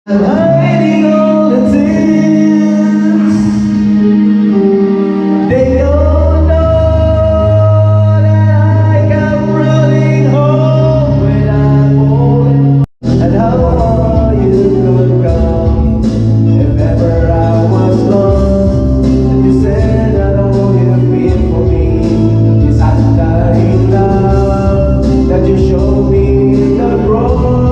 I'm hiding all the tears. They don't know that I come running home when I'm falling, and how far you could come if ever I was lost. And you said that all you feel for me is undying love that you showed me in the cross.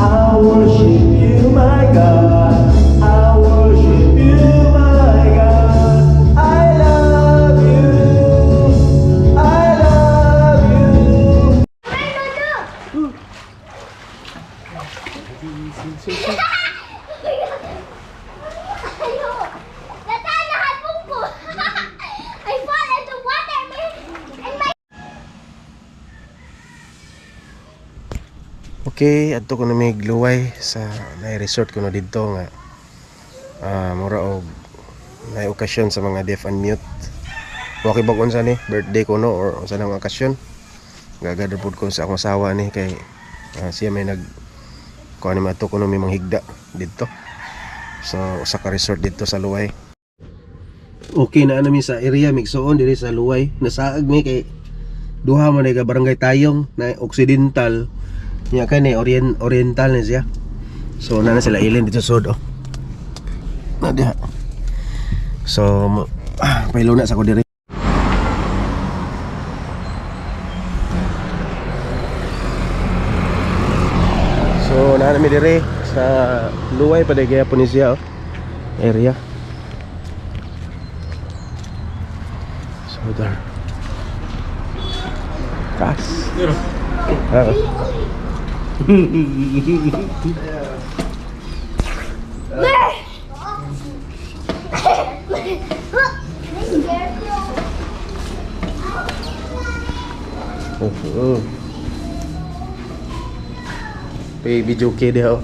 I worship you, my God. I worship you, my God. I love you. I love you. I fall into water, and my Okay, adto ko na may gluway sa resort ko na dito nga mura og may okasyon sa mga deaf and mute. Okay ba unsa ni birthday ko no or unsa nang okasyon? Gagather pud ko sa akong asawa ni kay siya may nag kuan ni mato ko no may manghigda dito. So usa ka resort dito sa Luway. Okay na nami sa area migsuon diri sa Luway. Nasaag mi kay duha man ka barangay Tayong na Occidental. Nya kani oriental ni siya. So na sila ilin dito sud oh. Na diha. So paylo na sa ko diri. So na mi diri sa Luway pa gaya po ni siya oh. Area. So there. Kas. Baby joke dia.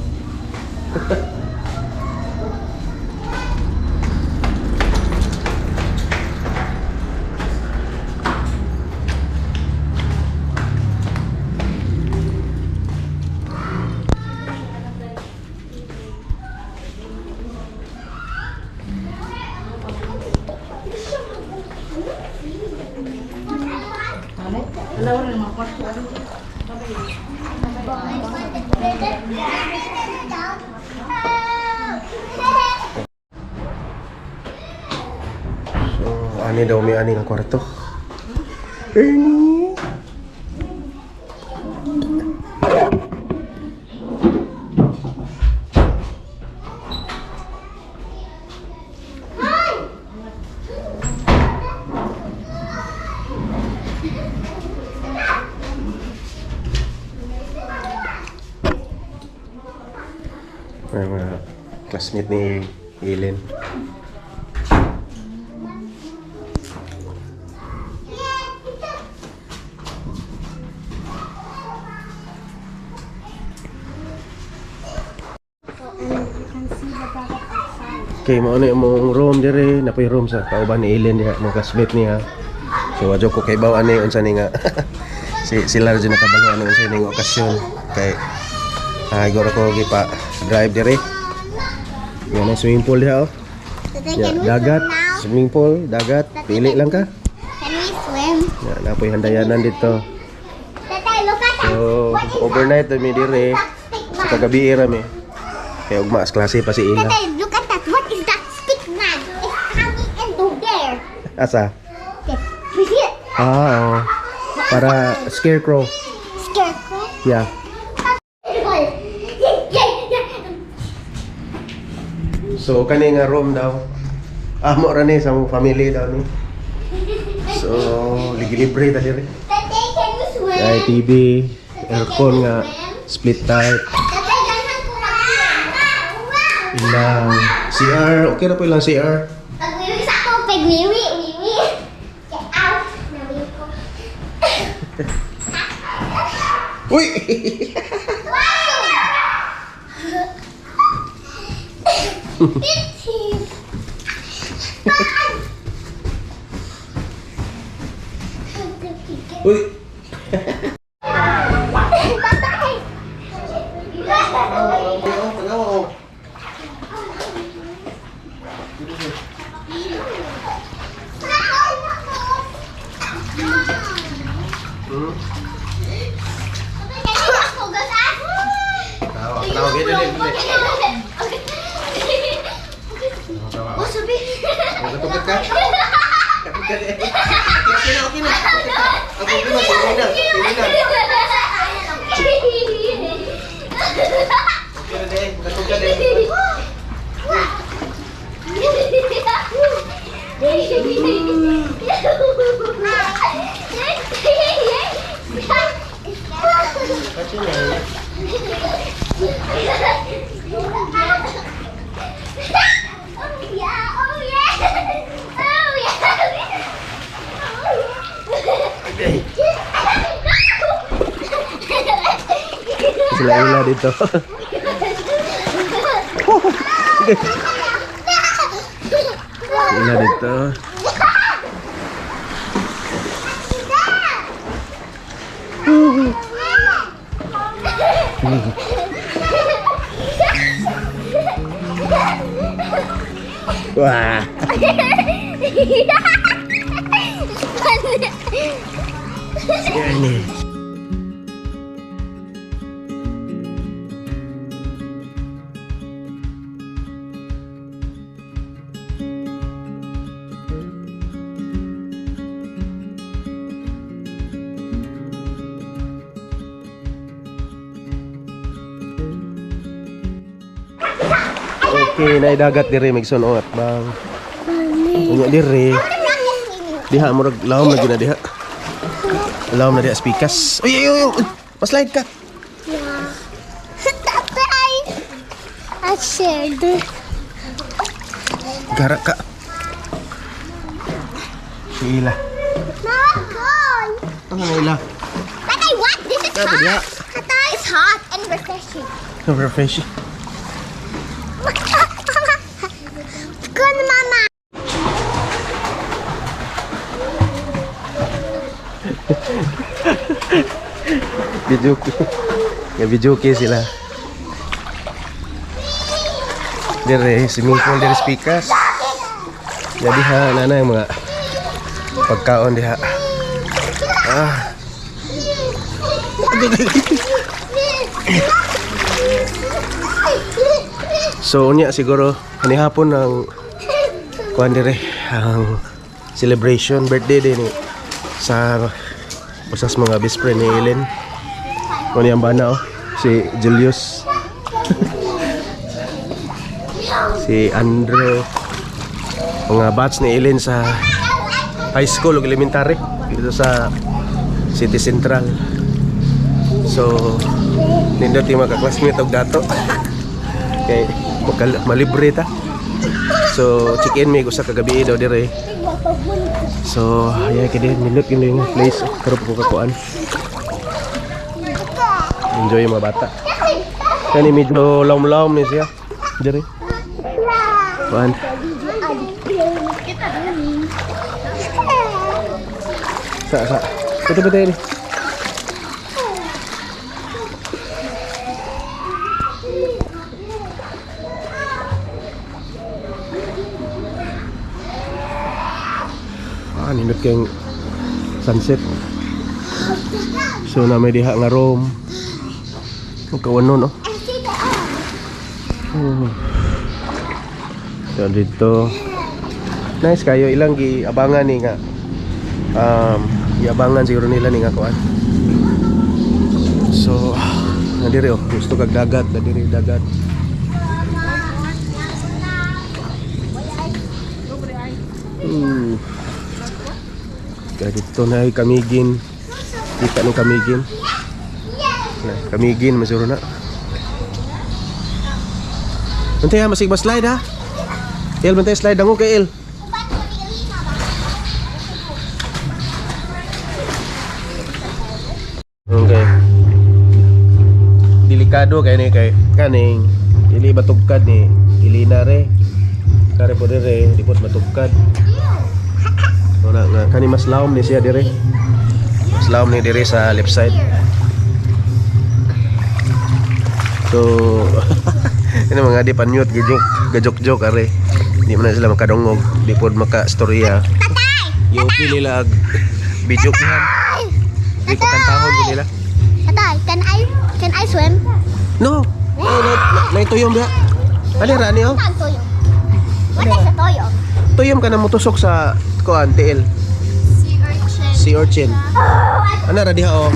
So, ani daw may ani nga kwarto. Ernie. May mga classmate ni Ellen. Okay, mo ano yung room dire, napoy room sa kauban ni Ellen diha, mga classmate niya. So wadyo ko kay baw ani unsa ni nga sila rin nakabalo ano unsa ning okasyon kay igor ko gipa drive dire. Yan ang swimming pool diha oh. Yeah, dagat, swimming pool, dagat, pili lang ka. Can we swim? Yan, napoy handayanan dito. Tatay, look at that. So, overnight mi dire sa kagabi ra mi. Kaya ugma as klase pa si Ila. Tatay, look at that. What is that stick man? It's coming into there. Asa? Here. Oh. Para scarecrow. Scarecrow. Yeah. So kani nga room daw. Mo ra ni sa mong family daw ni. So libre ta diri. Tatay, can you swim? Ay TV, aircon nga split type. Tatay, ganhan ko na. Ilang CR, okay na po ilang CR. Pag-wiwi sa ako, pag-wiwi. Get out. Nawi ko. Uy! It's him. Uy! Hmm? Hugas ah. Tawag dili. Oh, sabi. Tugat ka. Okay na. Ako na, sige na. Tugat eh. Kasi na. Sila dito. Sila dito. Wah. Ini. Okay, naidagat diri Migson at bang. Unya diri. Diha murag lawom lagi na diha. Lawom na diha speakers. Uy. Paslide ka. Yeah. Tatay. I shared. Gara ka. Ila. Mom, Ano ila? Tatay, what? This is Sabi diha. Tatay, it's hot and refreshing. Refreshing. Good, Mama. Bijuki. Ya bijuki sila. Dere swimming pool dere speakers. Jadi ha nana yang mga pagkaon diha. So unya siguro ani hapon ang kuan dire ang celebration birthday din ni sa usas mga best friend ni Ellen. Kuan yang bana si Julius. Si Andrew. Mga batch ni Ellen sa high school ug elementary dito sa City Central. So nindot yung mga classmate og dato. Kay malibre ta. So check-in may usa ka gabi daw dire. So ay kay din nindot yung place karon ko kakuan. Enjoy yung mga bata. Kani medyo lawm-lawm ni siya. Dire. Kuan. Sa. Betul ini. Nindot kayong sunset. So namay diha nga room. Ang kawan no. So dito. Nice kayo ilang giabangan ni nga. Iabangan siguro nila ni nga kuan. So nadiri gusto kag dagat, nadiri dagat. Kaya dito na ay kamigin. Kita ng kamigin. Kamigin masuro na. Bantay ha, masig ba slide ha? El, bantay slide dango kay El. Okay. Delikado kay ni kay kaning dili batugkad ni ilina re. Kare po dire di pot batugkad. Wala nga kani mas lawom ni siya dire. Mas lawom ni dire sa left side. So ini mga di panmute gajok are. Di man sila makadungog, di pod maka storya. Yung pili lag bijuk niyan. Di pa kantahon ko nila. Tatay, can I swim? No. May tuyom ba? Ali ra ni oh. Saan toyo? What is a toyo? Tuyom ka na mutusok sa kuan TL. Sea urchin. Ana ra diha oh.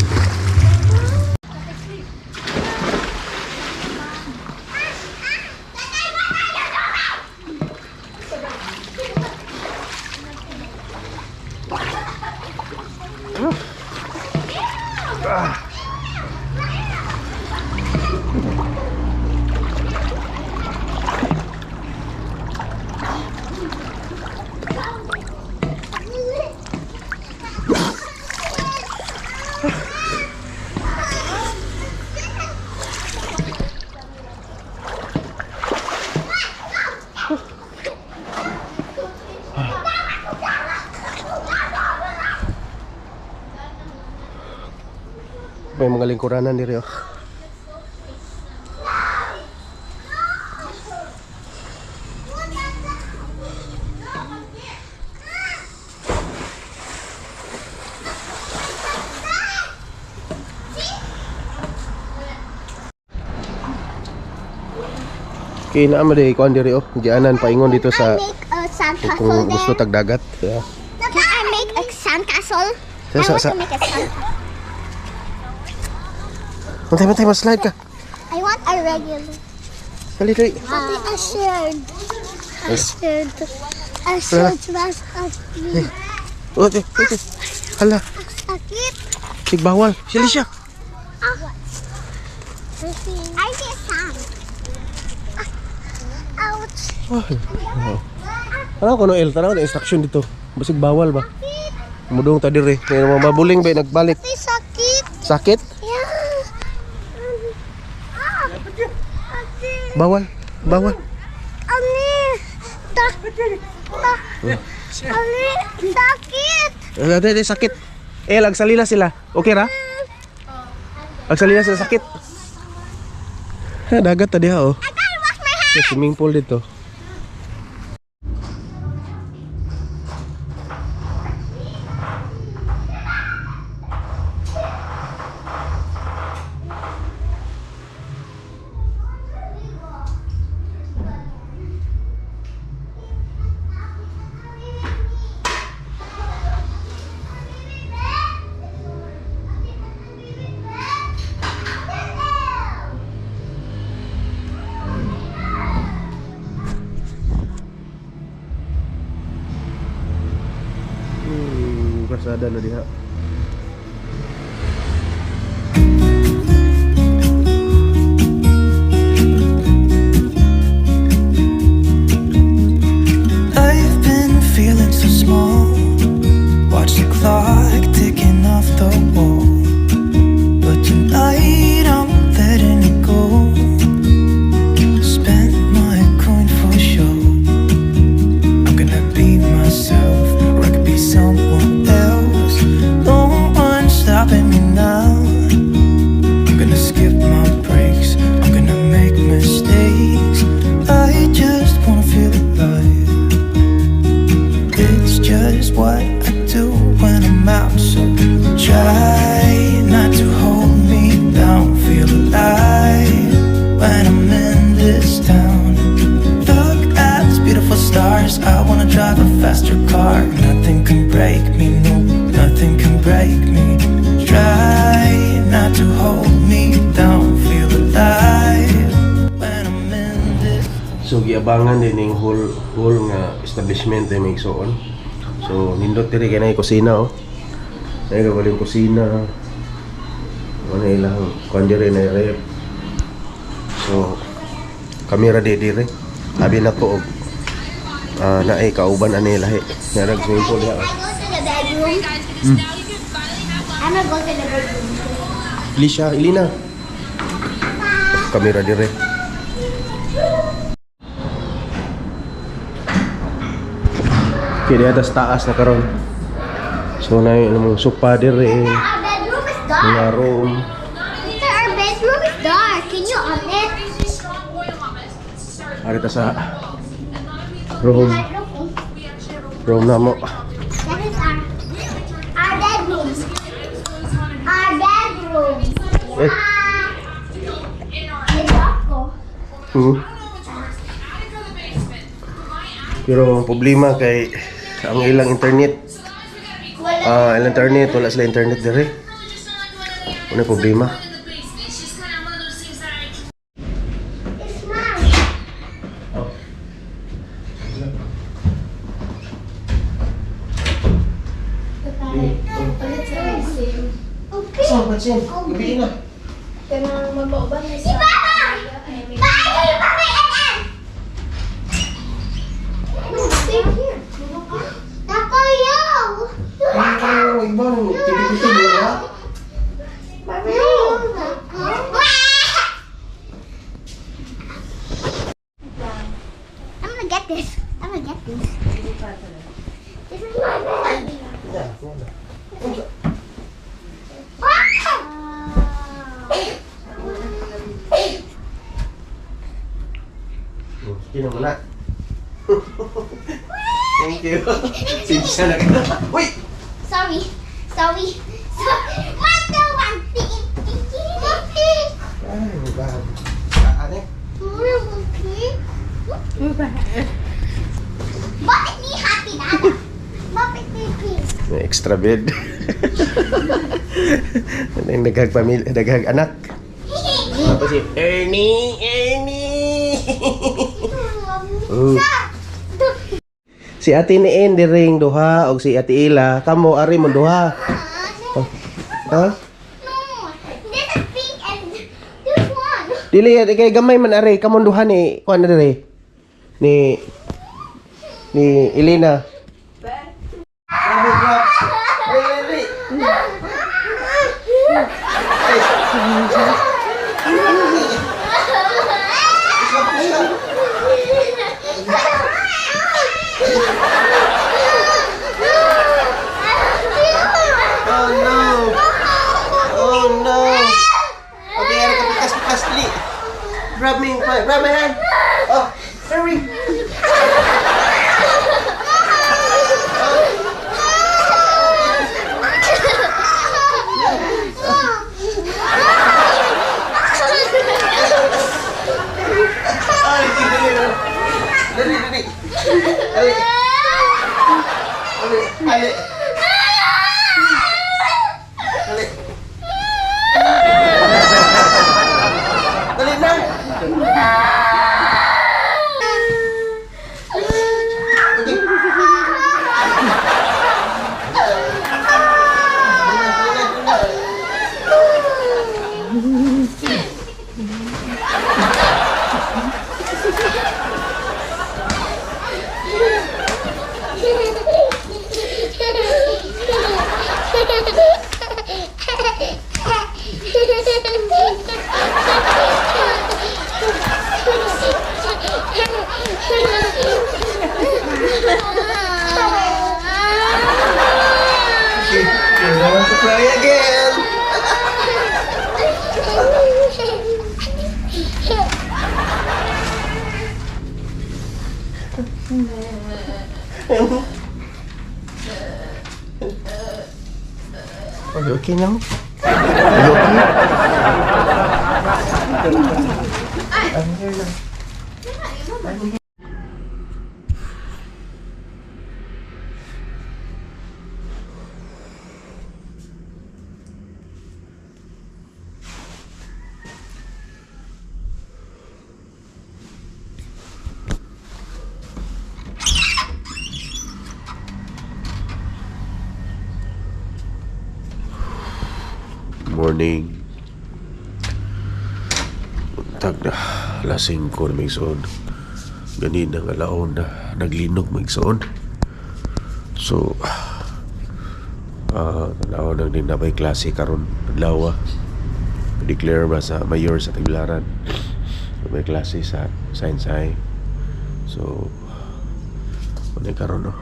May mga lingkuranan diri oh. Kaya naman diri kuan diri oh. Gianan paingon dito sa Make a sandcastle kung gusto there. tagdagat. Yeah. Can I make a sandcastle? I Sa- want sa- to make a sandcastle. Mantay, mas-slide ka. I want a regular. Dali, dali. A shared. Yes. Shared. A shared was a Oh, ito. Hala, sakit. sigbawal. Sili siya. I see sand. Ouch. Ano ko no El, tanaw na instruction dito. Basig bawal ba? Mudong ta diri. May mga mabuling ba nagbalik. Ay, sakit. Sakit? Yeah. Bawal. Ani. Ani. Sakit. Dali, sakit. El, agsalila sila. Okay ra? Agsalila sila sakit. Dagat ta diha oh. I gotta wash my hands. May swimming pool dito. Kasada na diha. I've been feeling so small. Watch the clock ticking off the wall. But tonight I'm letting it go. Spend my coin for sure. I'm gonna be myself, or I could be someone else. No one's stopping me now. I'm gonna skip my breaks. I'm gonna make mistakes. I just wanna feel alive. It's just what I do when I'm out. So try not to hold me down. Feel alive when I'm in this town. Look at these beautiful stars. I wanna drive a faster car. Nothing can break me, no, nothing can break me. Try not to hold me down. Feel alive when I'm in this. So giabangan din ning whole nga establishment ay may igsoon. So nindot diri kay nay kusina oh. Nay gawaling kusina. Ano ilang kuan diri na rep. So kamera di diri. Abi na ko og naay kauban ani lahi. Narag swimming pool diha. Go to the bedroom. I'm gonna go to the bedroom. Lisha, Ilina. Kamera dire. Kaya atas taas na karon. So na yung sopa dire, Our bedroom is dark. mga room. Sir, our bedroom is dark. Can you on it? Arita sa room na mo. That is our bedroom. Hmm. Pero ang problema kay ang ilang internet wala sila internet dire. Ano problema? Saan ba siya? Gabi na. Kanang mabauban na sa... Ang iba nung tibit-tibit mo na. I'm gonna get this. I'm gonna get this. This is my bed. Sige na muna. Thank you. Sinsya na kita. Uy! Sorry. Sorry. Manto, manti. Ay, ba? Saan eh? Bakit ni hati dada? Bakit ni pink? May extra bed. Ang daghag anak. Apa si Ernie? Oh. Si Ate ni Andy ring duha og si Ate Ila kamo ari mo duha. Oh. Ha? No. This is pink and this one. Dili kay gamay man ari kamo duha ni kuan diri. Ni Elena. Oh no! Okay, ara ka pikas dili. Grab my hand. Oh, hurry. Dali. Dali na. You're going to cry again. Are you okay now? Are you okay? I'm here now. Morning. Tag na lasing ko na magsoon. Ganin ang alaon na naglinog magsoon. So alaon nang din na may klase karon adlaw. Declare ba sa mayor sa Tagbilaran. May klase sa science high. So ano karon no?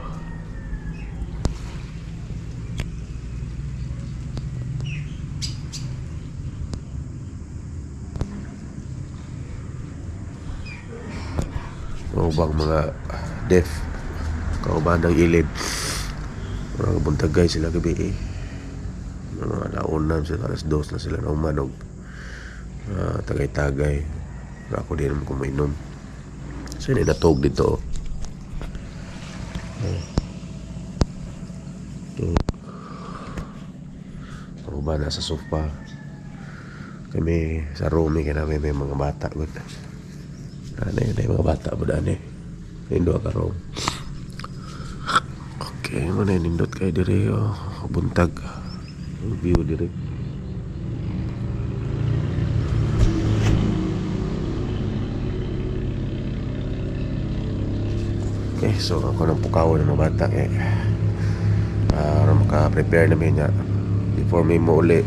Bang mga deaf kauban ng ilid mga buntagay sila gabi mga naon na sila alas 2 na sila na umanog Tagay-tagay. Pero ako din naman kumainom. So yun, natog dito. Ako ba nasa sofa. Kami sa room kaya namin may mga bata. Ano yun, may mga bata po daan eh. Nindo ka room. Okay, muna nindot kayo diri. Buntag. View diri. Okay, so ako nang pukaw ng mga bata eh. Para maka-prepare namin niya before may mauli.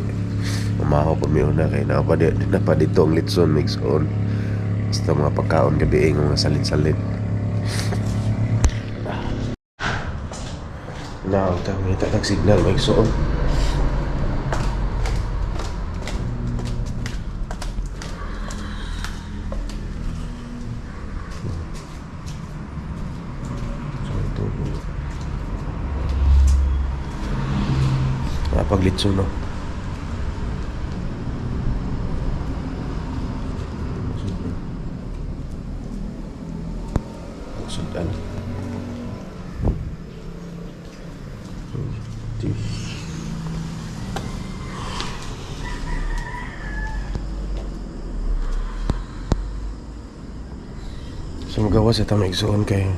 Mamahaw pa miyo na kay napadito ang litson mix on. Basta mga pagkaon gabi mga salin-salin. Now, kami tatag signal may soon. Paglitso no. Sudan. So magawa sa tamang igsoon kay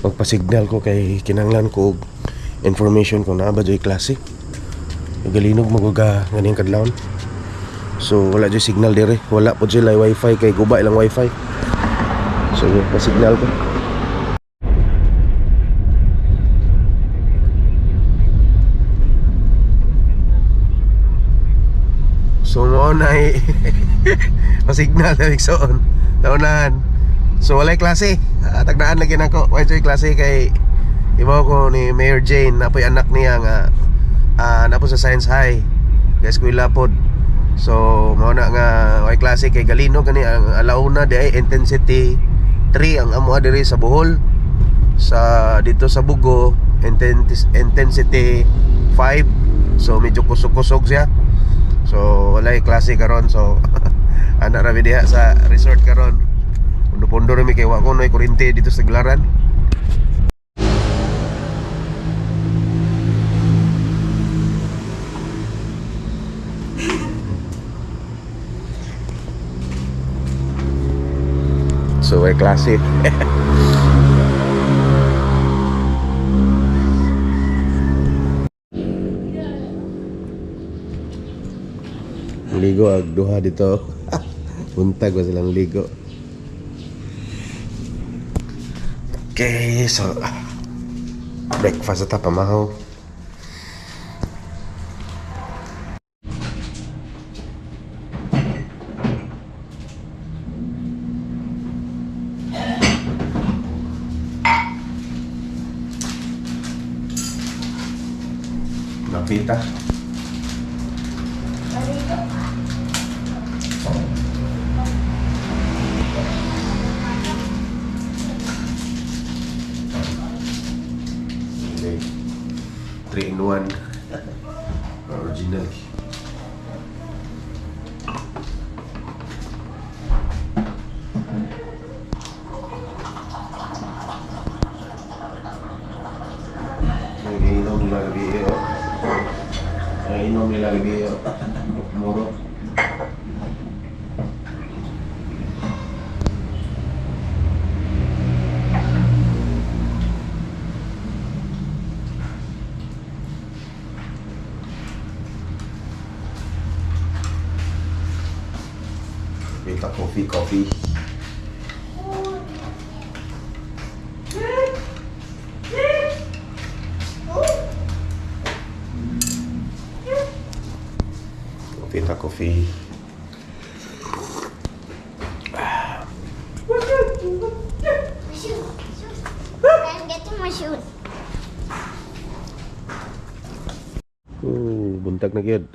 magpa-signal ko kay kinanglan ko og information ko na ba joy klase. Galinog maguga ganing kadlawon. So wala joy signal dire, wala po joy wifi kay guba ilang wifi. So pa-signal ko. So mo na pa-signal na igsoon. Naunahan. So walay klase. Tagdaan lagi nako. Why joy klase kay ibaw ko ni Mayor Jane napoy anak niya nga napo sa Science High. Guys eskwela pod. So mao na nga way klase kay galino gani ang alauna di ay intensity 3 ang amo diri sa Bohol. Sa dito sa Bugo intensity 5. So medyo kusog-kusog siya. So walay klase karon. So ana ra mi diha sa resort karon. Pundo-pundo ra mi kay wa ko noy kuryente dito sa Glaran. So way klase. Ligo ag duha dito. Buntag wa silang ligo. Okay, so breakfast ata pamahaw. Napita. Okay. 3-in-1. Original. Inom nila gabi inom nila gabi muro. Kita coffee. Kita coffee. I'm getting my shoes. Buntag na gyud.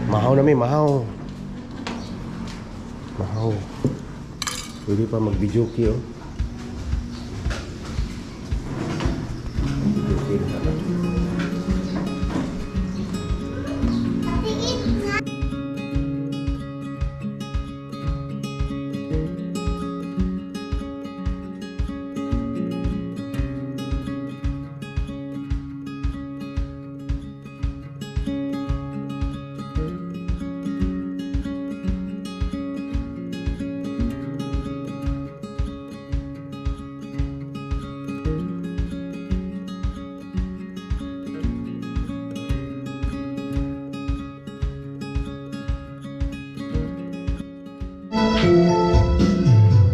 Mahaw na may mahaw. Mahaw. Pwede pa mag-videoke oh. Videoke na pala.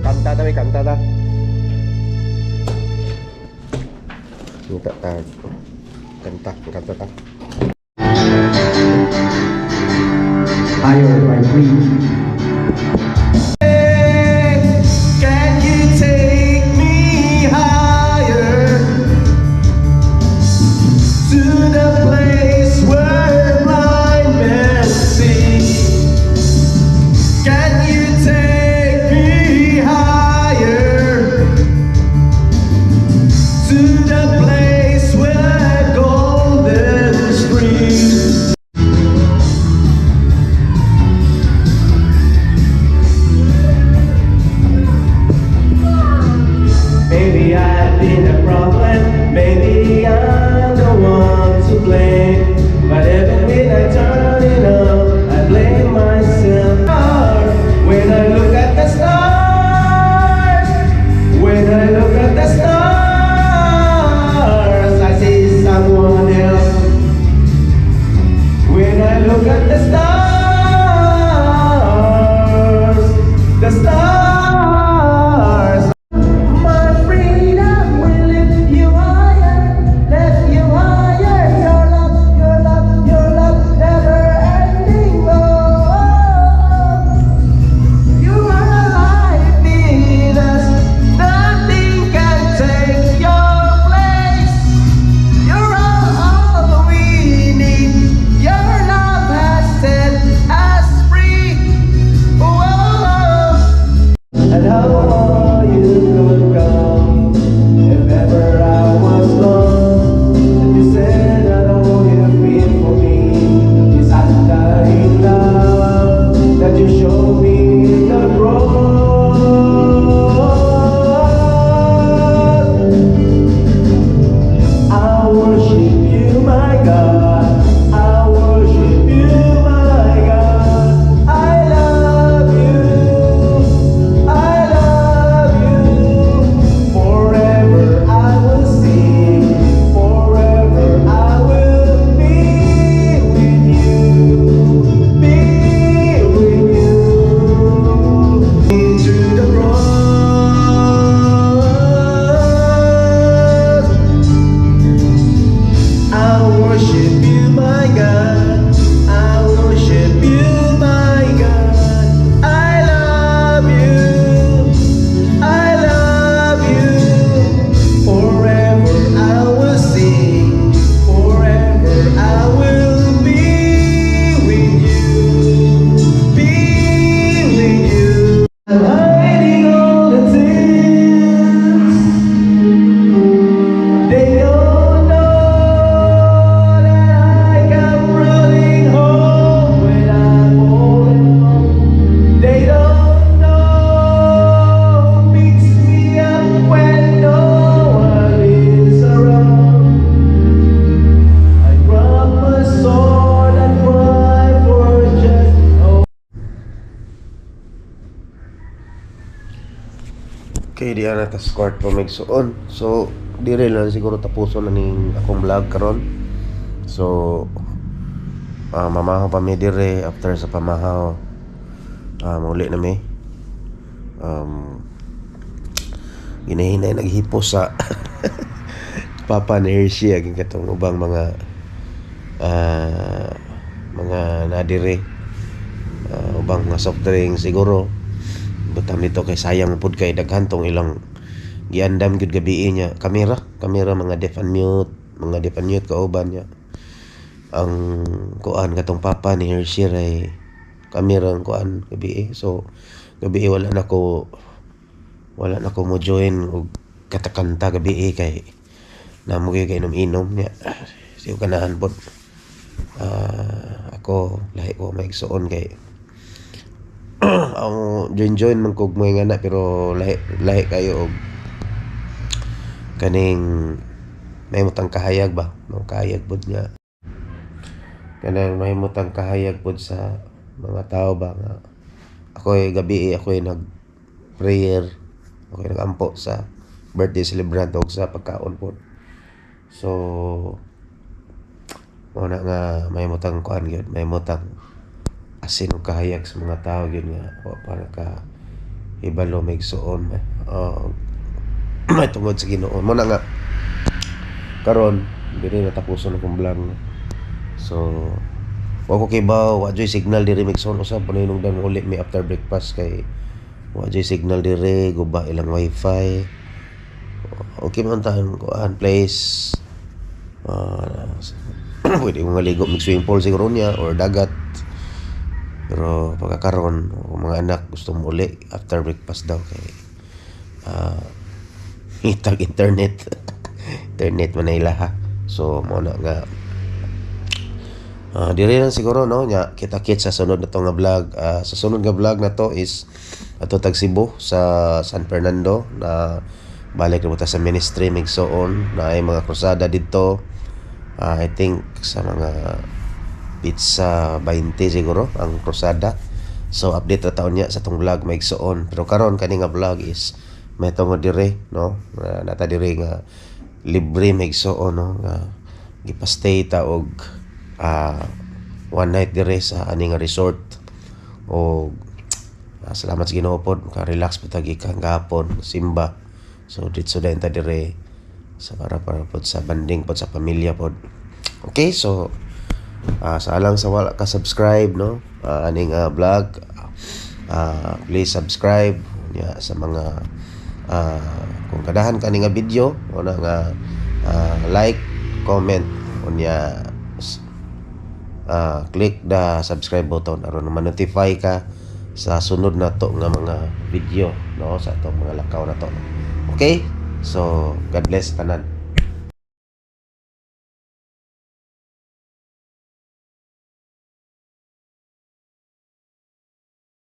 Kanta ta, may kanta ta. Minta ta. Kanta ta. Higher by free. Can you take me higher to the place where blind men see? Can you take me higher to the place where golden streams? Maybe I've been a problem, maybe I'm the one to blame. But even when I turn it up, I blame myself. When I look at the stars, when I look at the stars, I see someone else. When I look at the stars, my freedom will lift you higher, lift you higher. Your love, your love, your love, never ending love. You are alive in us, nothing can take your place. You're all we need. Your love has set us free. Whoa. And how far you could come if ever I was lost. And you said I know you feel for me. This undying love that you showed me in the cross. I worship you, my God. I worship you, my God. I love you. I love you. Forever I will sing. Forever I will be with you. Be with you. Into the cross. I worship you, my God. I worship you, my God. I love you. I love you. Forever I will sing. Forever I will be with you. Be with you. I'm hiding all the tears. They don't know that I come running home when I'm falling. They don't know picks me up when no one is around. I grab my sword and cry for just Okay, di ana ta squart pa magsuon. So, dire lang siguro tapuson na ning akong vlog karon. So, mamahaw pa mi dire after sa pamahaw. Mauli na mi. Ginahinay naghipos sa Papa ni Hershey aging katong ubang mga nadire. Ubang mga soft drink siguro. Butam nito kay sayang pud kay daghan tong ilang giandam gyud gabi niya. Kamera mga def and mute kauban niya. ang kuan katong papa ni Hershey ay kami rang kuan gabi. So gabi wala na ko mo join og katakanta gabi kay namo kay inom-inom niya. Siyo ganahan pod. Ako lahi ko maigsuon kay ang join man kog mo nga na pero lahi kayo og kaning mahimutang kahayag ba no kahayag pod nga kanang mahimutang kahayag pod sa mga tao ba nga ako'y gabi ako'y nag prayer ako'y nagampo sa birthday celebrant og sa pagkaon pod. So muna nga mahimutang kuan gyud mahimutang asin og kahayag sa mga tao gyud nga para ka ibalo maigsuon may tungod sa Ginoo. Muna nga karon diri natapuson akong vlog. So wa ko kibaw wa joy signal diri migsuon usab paninungdan uli mi after breakfast kay wa joy signal diri guba ilang wifi. Okay man tahan kuan place pwede mo maligo mig swimming pool siguro niya or dagat. Pero pagkakaroon mga anak gusto mo uli after breakfast daw kay itag internet man na ilaha. So mo na nga diri lang siguro no nya kita-kit sa sunod na to nga vlog. Sa sunod nga vlog na to is ato tag Cebu sa San Fernando na balik na sa ministry migsoon na ay mga krusada dito. I think sa mga pizza 20 siguro ang krusada. So update ra taon niya sa tong vlog maigsoon. Pero karon kani nga vlog is may tungod dire no nata dire nga libre maigsoon no nga gipastay ta og one night dire sa ani nga resort o salamat sa Ginoo pod ka relax pa tagi kang gahapon simba. So ditso dayon ta dire sa para pod sa banding pod sa pamilya pod. Okay, so sa alang sa wala ka subscribe no aning vlog please subscribe ya sa mga kung kadahan ka nga video o na nga like comment unya click the subscribe button aron ma-notify ka sa sunod na to nga mga video no sa atong mga lakaw na to. Okay, so God bless tanan.